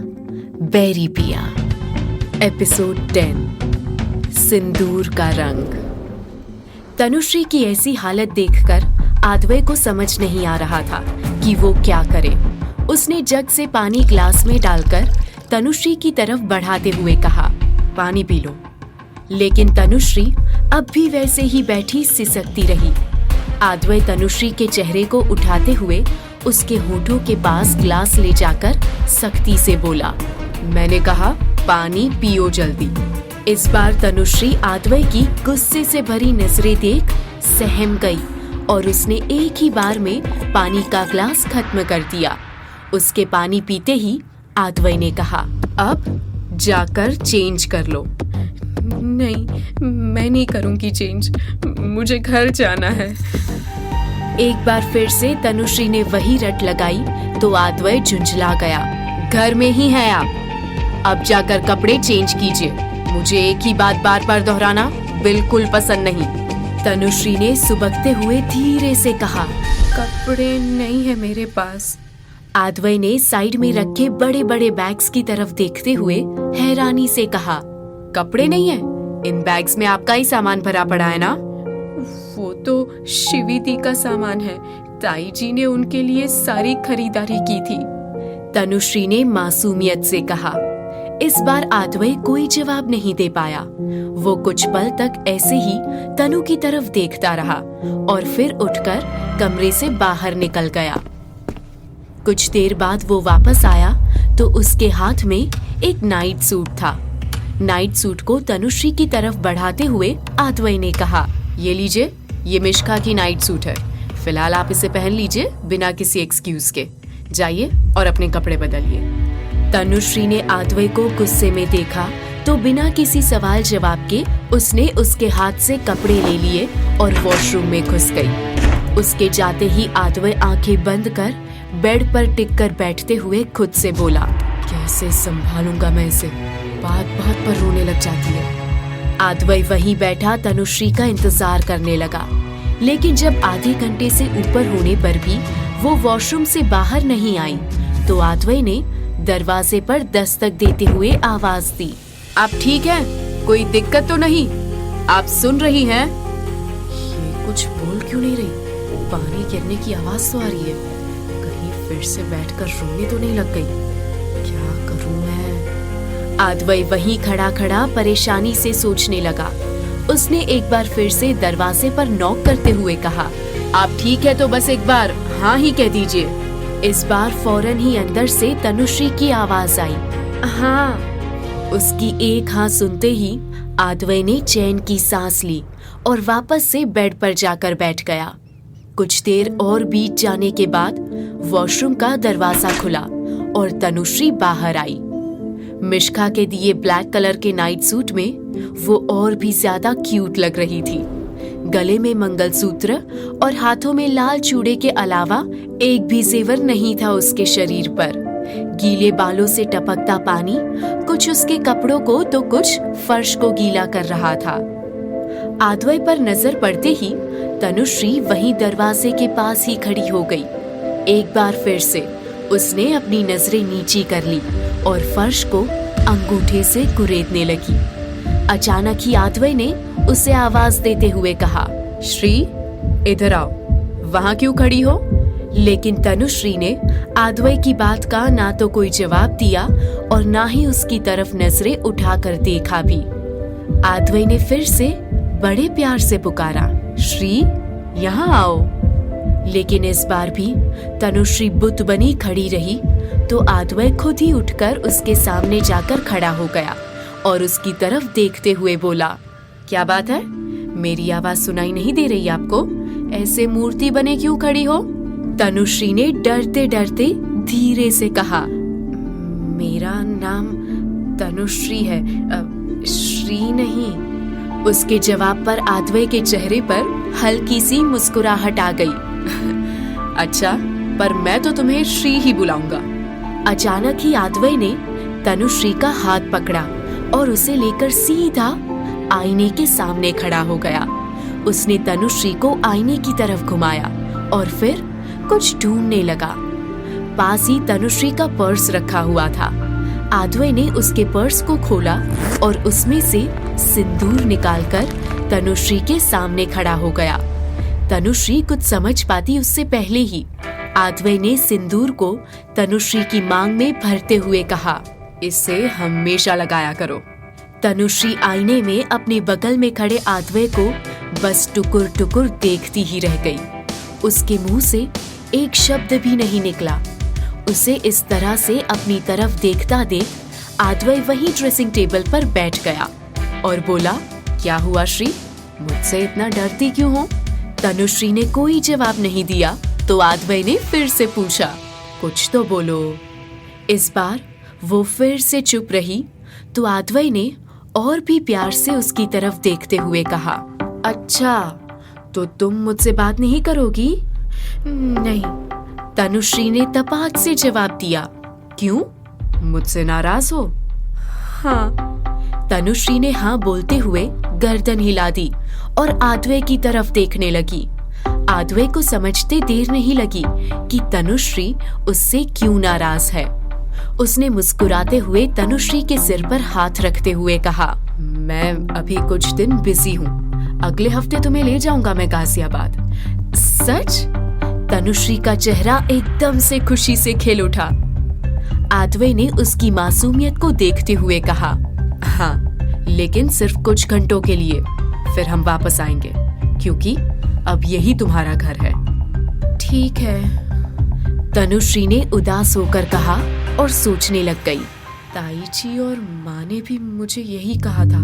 बैरी पिया, एपिसोड 10, सिंदूर का रंग। तनुश्री की ऐसी हालत देखकर आदवय को समझ नहीं आ रहा था कि वो क्या करे। उसने जग से पानी ग्लास में डालकर तनुश्री की तरफ बढ़ाते हुए कहा, पानी पी लो। लेकिन तनुश्री अब भी वैसे ही बैठी सिसकती रही। आदवय तनुश्री के चेहरे को उठाते हुए उसके होठों के पास ग्लास ले जाकर सख्ती से बोला, मैंने कहा पानी पियो जल्दी। इस बार तनुश्री आदवय की गुस्से से भरी नजरें देख सहम गई और उसने एक ही बार में पानी का ग्लास खत्म कर दिया। उसके पानी पीते ही आदवय ने कहा, अब जाकर चेंज कर लो। नहीं, मैं नहीं करूंगी चेंज, मुझे घर जाना है। एक बार फिर से तनुश्री ने वही रट लगाई तो आदवय झुंझला गया, घर में ही है आप, अब जाकर कपड़े चेंज कीजिए। मुझे एक ही बात बार बार दोहराना बिल्कुल पसंद नहीं। तनुश्री ने सुबकते हुए धीरे से कहा, कपड़े नहीं है मेरे पास। आदवय ने साइड में रखे बड़े बड़े बैग्स की तरफ देखते हुए हैरानी से कहा, कपड़े नहीं है? इन बैग्स में आपका ही सामान भरा पड़ा है ना? वो तो शिवी दी का सामान है, ताई जी ने उनके लिए सारी खरीदारी की थी। तनुश्री ने मासूमियत से कहा। इस बार आदवय कोई जवाब नहीं दे पाया। वो कुछ पल तक ऐसे ही तनु की तरफ देखता रहा और फिर उठकर कमरे से बाहर निकल गया। कुछ देर बाद वो वापस आया तो उसके हाथ में एक नाइट सूट था। नाइट सूट को तनुश्री की तरफ बढ़ाते हुए आदवय ने कहा, ये लीजिए, ये मिश्का की नाइट सूट है। फिलहाल आप इसे पहन लीजिए बिना किसी एक्सक्यूज के। जाइए और अपने कपड़े बदलिए। तनुश्री ने आदवय को गुस्से में देखा तो बिना किसी सवाल जवाब के उसने उसके हाथ से कपड़े ले लिए और वॉशरूम में घुस गई। उसके जाते ही आदवय आंखें बंद कर बेड पर टिक कर बैठते हुए खुद से बोला, कैसे संभालूंगा मैं इसे, बात बात पर रोने लग जाती है। आदवय वहीं बैठा तनुश्री का इंतजार करने लगा, लेकिन जब आधे घंटे से ऊपर होने पर भी वो वॉशरूम से बाहर नहीं आई तो आदवय ने दरवाजे पर दस्तक देते हुए आवाज दी, आप ठीक हैं? कोई दिक्कत तो नहीं? आप सुन रही हैं? ये कुछ बोल क्यों नहीं रही? पानी गिरने की आवाज तो आ रही है। कहीं फिर से बैठकर रोने तो नहीं लग गई? क्या करूं मैं? आदवय वहीं खड़ा खड़ा परेशानी से सोचने लगा। उसने एक बार फिर से दरवाजे पर नॉक करते हुए कहा, आप ठीक है तो बस एक बार हाँ ही कह दीजिए। इस बार फौरन ही अंदर से तनुश्री की आवाज आई, हाँ। उसकी एक हाँ सुनते ही आदवय ने चैन की सांस ली और वापस से बेड पर जाकर बैठ गया। कुछ देर और बीत जाने के बाद वॉशरूम का दरवाजा खुला और तनुश्री बाहर आई। मिश्का के दिए ब्लैक कलर के नाइट सूट में वो और भी ज्यादा क्यूट लग रही थी। गले में मंगलसूत्र और हाथों में लाल चूड़े के अलावा एक भी जेवर नहीं था उसके शरीर पर। गीले बालों से टपकता पानी कुछ उसके कपड़ों को तो कुछ फर्श को गीला कर रहा था। आद्वई पर नजर पड़ते ही तनुश्री वहीं दरवाजे के पास ही खड़ी हो गई। एक बार फिर से उसने अपनी नजरें नीची कर ली और फर्श को अंगूठे से कुरेदने लगी। अचानक ही आद्वई ने उसे आवाज देते हुए कहा, श्री इधर आओ, वहां क्यों खड़ी हो? लेकिन तनुश्री ने आद्वई की बात का ना तो कोई जवाब दिया और ना ही उसकी तरफ नजरें उठाकर देखा भी। आद्वई ने फिर से बड़े प्यार से पुकारा, श्री यहाँ आओ। लेकिन इस बार भी तनुश्री बुत बनी खड़ी रही तो आद्वई खुद ही उठकर उसके सामने जाकर खड़ा हो गया और उसकी तरफ देखते हुए बोला, क्या बात है, मेरी आवाज सुनाई नहीं दे रही आपको? ऐसे मूर्ति बने क्यों खड़ी हो? तनुश्री ने डरते डरते धीरे से कहा, मेरा नाम तनुश्री है, श्री नहीं। उसके जवाब पर आद्वई के चेहरे पर हल्की सी मुस्कुराहट आ गई। अच्छा, पर मैं तो तुम्हें श्री ही बुलाऊंगा। अचानक ही आद्वई ने तनुश्री का हाथ पकड़ा और उसे लेकर सीधा आईने के सामने खड़ा हो गया। उसने तनुश्री को आईने की तरफ घुमाया और फिर कुछ ढूंढने लगा। पास ही तनुश्री का पर्स रखा हुआ था। आद्वई ने उसके पर्स को खोला और उसमें से सिंदूर निकालकर तनुश्री के सामने खड़ा हो गया। तनुश्री कुछ समझ पाती उससे पहले ही आद्वई ने सिंदूर को तनुश्री की मांग में भरते हुए कहा, इसे हमेशा लगाया करो। तनुश्री आईने में अपने बगल में खड़े आद्वई को बस टुकुर टुकुर देखती ही रह गई। उसके मुंह से एक शब्द भी नहीं निकला। उसे इस तरह से अपनी तरफ देखता देख आद्वई वही ड्रेसिंग टेबल पर बैठ गया और बोला, क्या हुआ श्री, मुझसे इतना डरती क्यों हो? तनुश्री ने कोई जवाब नहीं दिया तो आद्वई ने फिर से पूछा, कुछ तो बोलो। इस बार वो फिर से चुप रही तो आद्वई ने और भी प्यार से उसकी तरफ देखते हुए कहा, अच्छा तो तुम मुझसे बात नहीं करोगी? नहीं, तनुश्री ने तपाक से जवाब दिया। क्यों, मुझसे नाराज हो? हाँ। तनुश्री ने हाँ बोलते हुए गर्दन हिला दी और आद्वई की तरफ देखने लगी। आद्वई को समझते देर नहीं लगी कि तनुश्री उससे क्यों नाराज है। उसने मुस्कुराते हुए तनुश्री के सिर पर हाथ रखते हुए कहा, मैं अभी कुछ दिन बिजी हूँ, अगले हफ्ते तुम्हें ले जाऊंगा मैं गाजियाबाद। सच? तनुश्री का चेहरा एकदम से खुशी से खिल उठा। आद्वई ने उसकी मासूमियत को देखते हुए कहा, हाँ, लेकिन सिर्फ कुछ घंटों के लिए, फिर हम वापस आएंगे क्योंकि अब यही तुम्हारा घर है। ठीक है, तनुश्री ने उदास होकर कहा और सोचने लग गई। ताई जी और माँ ने भी मुझे यही कहा था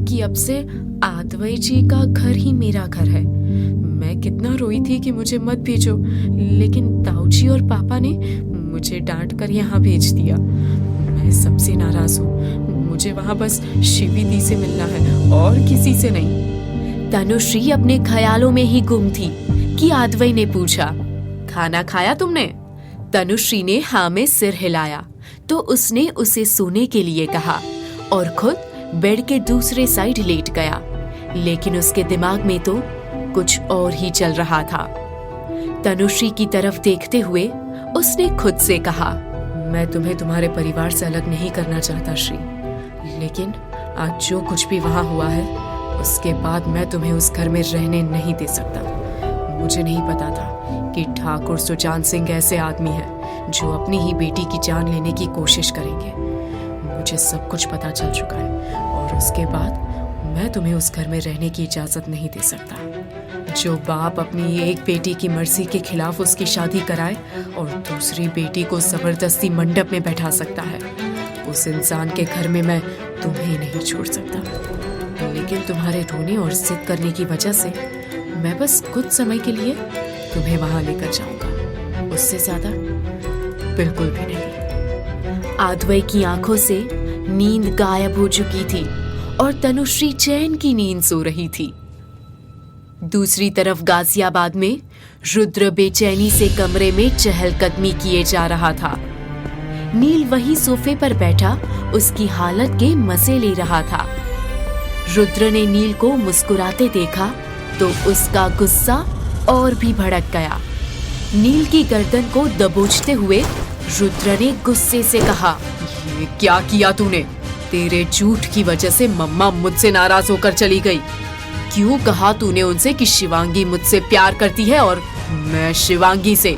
कि अब से आद्वई जी का घर ही मेरा घर है। मैं कितना रोई थी कि मुझे मत भेजो, लेकिन ताऊ जी और पापा ने मुझे डांट कर यहाँ भेज दिया। मैं सबसे नाराज हूँ, मुझे वहाँ बस शिवी दी से मिलना है और किसी से नहीं। तनुश्री अपने ख्यालों में ही गुम थी कि आद्वई ने पूछा, खाना खाया तुमने? तनुश्री ने हाँ में सिर हिलाया तो उसने उसे सोने के लिए कहा और खुद बेड के दूसरे साइड लेट गया। लेकिन उसके दिमाग में तो कुछ और ही चल रहा था। तनुश्री की तरफ देखते हुए उसने खुद से कहा, मैं तुम्हें तुम्हारे परिवार से अलग नहीं करना चाहता श्री, लेकिन आज जो कुछ भी वहां हुआ है उसके बाद मैं तुम्हें उस घर में रहने नहीं दे सकता। मुझे नहीं पता था कि ठाकुर सुजान सिंह ऐसे आदमी है जो अपनी ही बेटी की जान लेने की कोशिश करेंगे। मुझे सब कुछ पता चल चुका है और उसके बाद मैं तुम्हें उस घर में रहने की इजाजत नहीं दे सकता। जो बाप अपनी एक बेटी की मर्जी के खिलाफ उसकी शादी कराए और दूसरी बेटी को जबरदस्ती मंडप में बैठा सकता है, उस इंसान के घर में मैं तुम्हें नहीं छोड़ सकता। लेकिन तुम्हारे रोने और जिद करने की वजह से मैं बस कुछ समय के लिए तुम्हें वहां लेकर जाऊंगा, उससे ज्यादा बिल्कुल भी नहीं। आधवई की आंखों से नींद गायब हो चुकी थी और तनुश्री चैन की नींद सो रही थी। दूसरी तरफ गाजियाबाद में रुद्र बेचैनी से कमरे में चहलकदमी किए जा रहा था। नील वही सोफे पर बैठा उसकी हालत के मजे ले रहा था। रुद्र ने नील को मुस्कुराते देखा तो उसका गुस्सा और भी भड़क गया। नील की गर्दन को दबोचते हुए रुद्र ने गुस्से से कहा, ये क्या किया तूने? तेरे झूठ की वजह से मम्मा मुझसे नाराज होकर चली गई। क्यों कहा तूने उनसे कि शिवांगी मुझसे प्यार करती है और मैं शिवांगी से?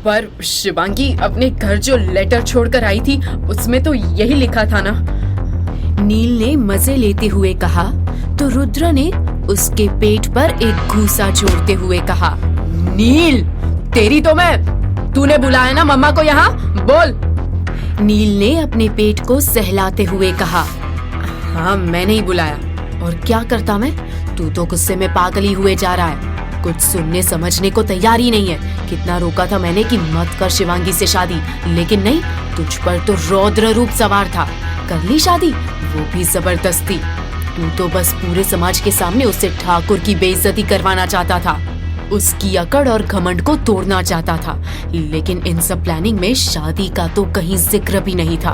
पर शिवांगी अपने घर जो लेटर छोड़कर आई थी उसमें तो यही लिखा था ना। नील ने मजे लेते हुए कहा तो रुद्र ने उसके पेट पर एक घूंसा जोड़ते हुए कहा, नील तेरी तो मैं, तूने बुलाया ना मम्मा को यहाँ, बोल। नील ने अपने पेट को सहलाते हुए कहा, हाँ मैंने ही बुलाया। और क्या करता मैं? तू तो गुस्से में पागल ही हुए जा रहा है, कुछ सुनने समझने को तैयार ही नहीं है। कितना रोका था मैंने कि मत कर शिवांगी से शादी, लेकिन नहीं, तुझ पर तो रौद्र रूप सवार था। कर ली शादी, वो भी जबरदस्ती। तू तो बस पूरे समाज के सामने उससे ठाकुर की बेइज्जती करवाना चाहता था, उसकी अकड़ और घमंड को तोड़ना चाहता था, लेकिन इन सब प्लानिंग में शादी का तो कहीं जिक्र भी नहीं था।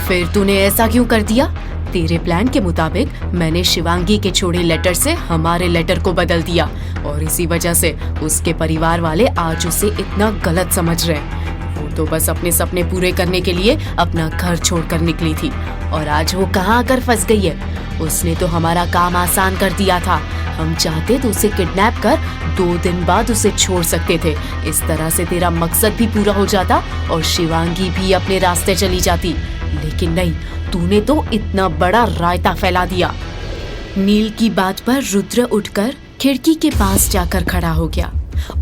फिर तूने ऐसा क्यों कर दिया? तेरे प्लान के मुताबिक मैंने शिवांगी के छोड़े लेटर से हमारे लेटर को बदल दिया और इसी वजह से उसके परिवार वाले आज उसे इतना गलत समझ रहे हैं। वो तो बस अपने सपने पूरे करने के लिए अपना घर छोड़कर निकली थी और आज वो कहाँ आकर फंस गई है। उसने तो हमारा काम आसान कर दिया था। हम चाहते तो उसे किडनैप कर 2 दिन बाद उसे छोड़ सकते थे। इस तरह से तेरा मकसद भी पूरा हो जाता और शिवांगी भी अपने रास्ते चली जाती, लेकिन नहीं, तूने तो इतना बड़ा रायता फैला दिया। नील की बात पर रुद्र उठकर खिड़की के पास जाकर खड़ा हो गया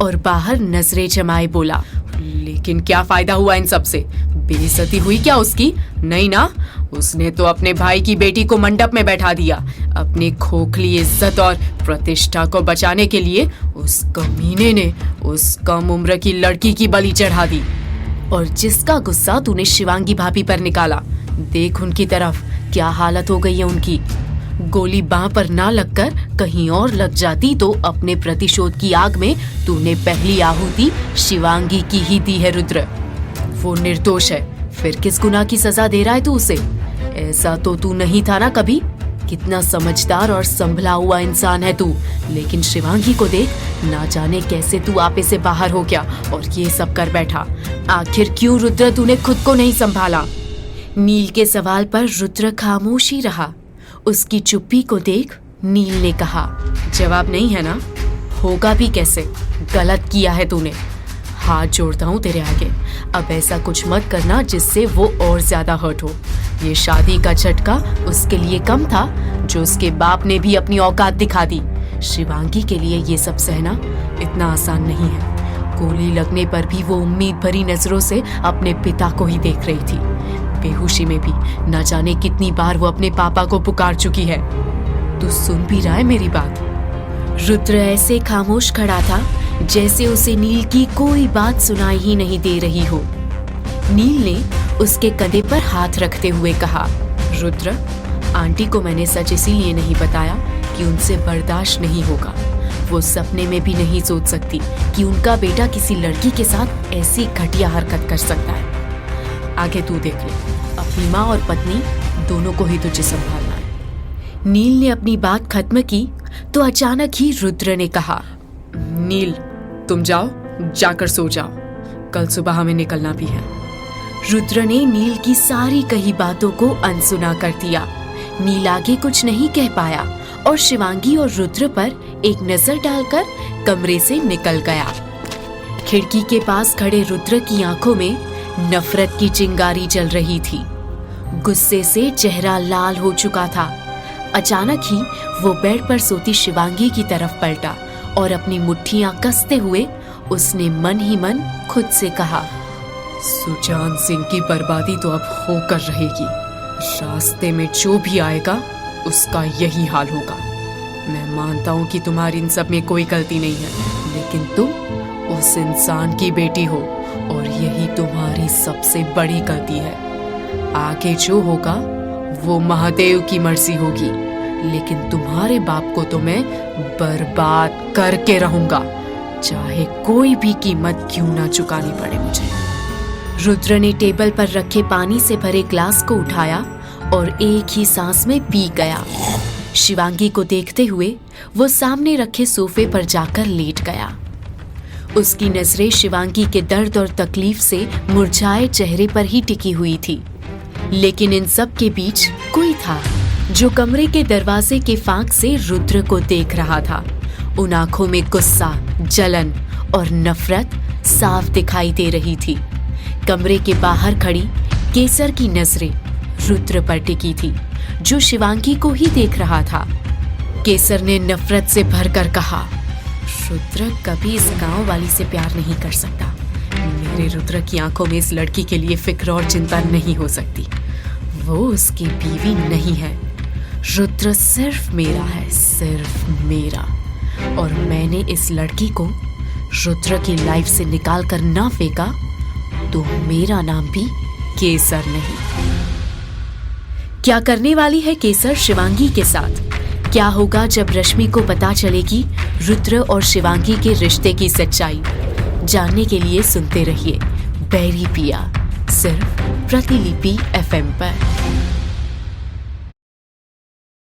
और बाहर नजरें जमाए बोला, लेकिन क्या फायदा हुआ इन सब से? बेइज्जती हुई क्या उसकी? नहीं ना, उसने तो अपने भाई की बेटी को मंडप में बैठा दिया। अपनी खोखली इज्जत और प्रतिष्ठा को बचाने के लिए उस कमीने ने उस कम उम्र की लड़की की बलि चढ़ा दी। और जिसका गुस्सा तूने शिवांगी भाभी पर निकाला, देख उनकी तरफ क्या हालत हो गई है उनकी। गोली बाह पर ना लगकर कहीं और लग जाती तो अपने प्रतिशोध की आग में तूने पहली आहुति शिवांगी की ही दी है रुद्र। वो निर्दोष है, फिर किस गुनाह की सजा दे रहा है तू उसे? ऐसा तो तू नहीं था ना कभी। कितना समझदार और संभला हुआ इंसान है तू, लेकिन शिवांगी को देख, ना जाने कैसे तू आपे से बाहर हो गया और ये सब कर बैठा। आखिर क्यों रुद्र तूने खुद को नहीं संभाला? नील के सवाल पर रुद्र खामोश ही रहा। उसकी चुप्पी को देख नील ने कहा, जवाब नहीं है ना? होगा भी कैसे? गलत किया है तूने। हाथ जोड़ता हूँ तेरे आगे, अब ऐसा कुछ मत करना जिससे वो और ज्यादा हर्ट हो। ये शादी का झटका उसके लिए कम था जो उसके बाप ने भी अपनी औकात दिखा दी। शिवांगी के लिए ये सब सहना इतना आसान नहीं है। गोली लगने पर भी वो उम्मीद भरी नजरों से अपने पिता को ही देख रही थी। बेहोशी में भी न जाने कितनी बार वो अपने पापा को पुकार चुकी है। तू सुन भी रहा है मेरी बात? रुद्र ऐसे खामोश खड़ा था जैसे उसे नील की कोई बात सुनाई ही नहीं दे रही हो। नील ने उसके कंधे पर हाथ रखते हुए कहा, रुद्र, आंटी को मैंने सच इसीलिए नहीं बताया कि उनसे बर्दाश्त नहीं होगा। वो सपने में भी नहीं सोच सकती कि उनका बेटा किसी लड़की के साथ ऐसी घटिया हरकत कर सकता है। आगे तू देख ले, अपनी माँ और पत्नी दोनों को ही तुझे संभालना है। नील ने अपनी बात खत्म की तो अचानक ही रुद्र ने कहा, नील तुम जाओ, जाकर सो जाओ, कल सुबह हमें निकलना भी है। रुद्र ने नील की सारी कही बातों को अनसुना कर दिया। नील आगे कुछ नहीं कह पाया और शिवांगी और रुद्र पर एक नजर डालकर कमरे से निकल गया। खिड़की के पास खड़े रुद्र की आंखों में नफरत की चिंगारी जल रही थी। गुस्से से चेहरा लाल हो चुका था। अचानक ही वो बेड पर सोती शिवांगी की तरफ पलटा और अपनी मुट्ठियां कसते हुए उसने मन ही मन खुद से कहा, सुजान सिंह की बर्बादी तो अब होकर रहेगी। रास्ते में जो भी आएगा उसका यही हाल होगा। मैं मानता हूँ कि तुम्हारी इन सब में कोई गलती नहीं है, लेकिन तुम उस इंसान की बेटी हो और यही तुम्हारी सबसे बड़ी गलती है। आगे जो होगा वो महादेव की मर्जी होगी, लेकिन तुम्हारे बाप को तो मैं बर्बाद करके रहूंगा, चाहे कोई भी कीमत क्यों ना चुकानी पड़े मुझे। रुद्र ने टेबल पर रखे पानी से भरे ग्लास को उठाया और एक ही सांस में पी गया। शिवांगी को देखते हुए वो सामने रखे सोफे पर जाकर लेट गया। उसकी नजरें शिवांगी के दर्द और तकलीफ से मुरझाए चेहरे पर ही टिकी हुई थी, लेकिन इन सब के बीच कोई था जो कमरे के दरवाजे के फांक से रुद्र को देख रहा था। उन आंखों में गुस्सा, जलन और नफरत साफ दिखाई दे रही थी। कमरे के बाहर खड़ी केसर की नजरें रुद्र पर टिकी थी, जो शिवांगी को ही देख रहा था। केसर ने नफरत से भरकर कहा, रुद्र कभी इस गांव वाली से प्यार नहीं कर सकता। मेरे रुद्र की आंखों में इस लड़की के लिए फिक्र और चिंता नहीं हो सकती। वो उसकी बीवी नहीं है। रुद्र सिर्फ मेरा है, सिर्फ मेरा। और मैंने इस लड़की को रुद्र की लाइफ से निकाल कर ना फेंका तो मेरा नाम भी केसर नहीं। क्या करने वाली है केसर शिवांगी के साथ? क्या होगा जब रश्मि को पता चलेगी रुद्र और शिवांगी के रिश्ते की सच्चाई? जानने के लिए सुनते रहिए बैरी पिया, सिर्फ प्रतिलिपि FM पर।